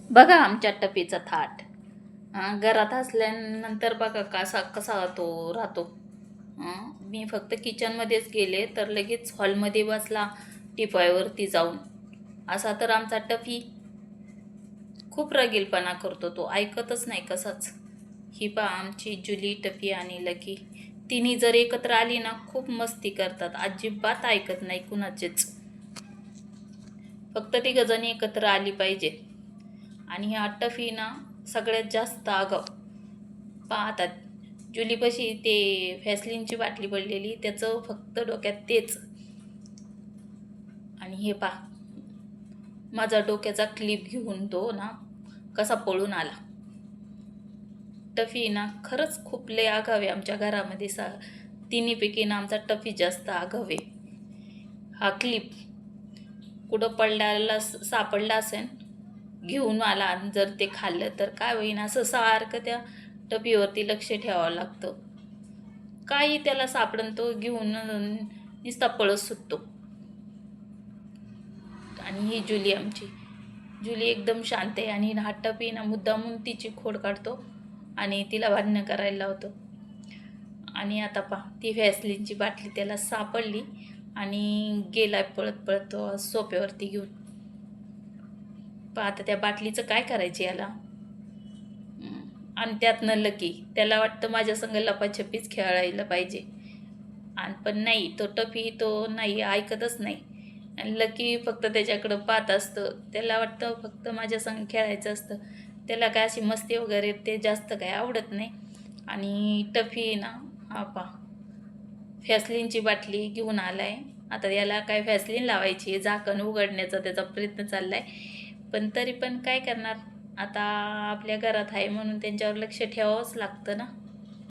बघा आमच्या टपीचा थाट. घरात असल्यानंतर बघा कसा कसा तो राहतो. मी फक्त किचनमध्येच गेले तर लगेच हॉलमध्ये बसला टिपायवरती जाऊन. असा तर आमचा टफी खूप रगीलपणा करतो, तो ऐकतच नाही कसाच. ही पहा आमची जुली, टफी आणि लकी. तिन्ही जर एकत्र आली ना खूप मस्ती करतात, अजिबात ऐकत नाही कुणाचेच. फक्त तिघजणी एकत्र आली पाहिजे. आणि ही टफी ना सगळ्यात जास्त आगाव. पाहतात जुलीपाशी ते व्हॅसलिनची बाटली पडलेली, त्याचं फक्त डोक्यात तेच. आणि हे पा माझा डोक्याचा क्लिप घेऊन तो ना कसा पळून आला. टफी ना खरंच खूप लय आगाव आहे आमच्या घरामध्ये. तिन्हीपैकी ना आमचा टफी जास्त आगाव आहे. हा क्लिप कुठं पडल्याला सापडला असेल, घेऊन आला आणि जर ते खाल्लं तर काय होईन, असं सारखं त्या टपीवरती लक्ष ठेवावं लागतं. काही त्याला सापडून तो घेऊन नुसता पळत सुटतो. आणि ही जुली आमची. जुली एकदम शांत आहे आणि हा टपी ना मुद्दामून तिची खोड काढतो आणि तिला भांडणं करायला लावतो. आणि आता पहा ती व्हॅसलिनची बाटली त्याला सापडली आणि गेला पळत पळत तो सोप्यावरती घेऊन. पहा आता त्या बाटलीचं काय करायचं याला. आणि त्यातनं लकी त्याला वाटतं माझ्या संग लपाछपीच खेळायला पाहिजे. आणि पण नाही, तो टफी तो नाही ऐकतच नाही. आणि लकी फक्त त्याच्याकडं पाहत असतं. त्याला वाटतं फक्त माझ्या संग खेळायचं असतं. त्याला काय अशी मस्ती वगैरे ते जास्त काही आवडत नाही. आणि टफी ना हा पहा व्हॅसलिनची बाटली घेऊन आलाय. आता याला काय व्हॅसलिन लावायची आहे, झाकण उघडण्याचा त्याचा प्रयत्न चाललाय. पण तरी पण काय करणार, आता आपल्या घरात आहे म्हणून त्यांच्यावर लक्ष ठेवावंच लागतं ना.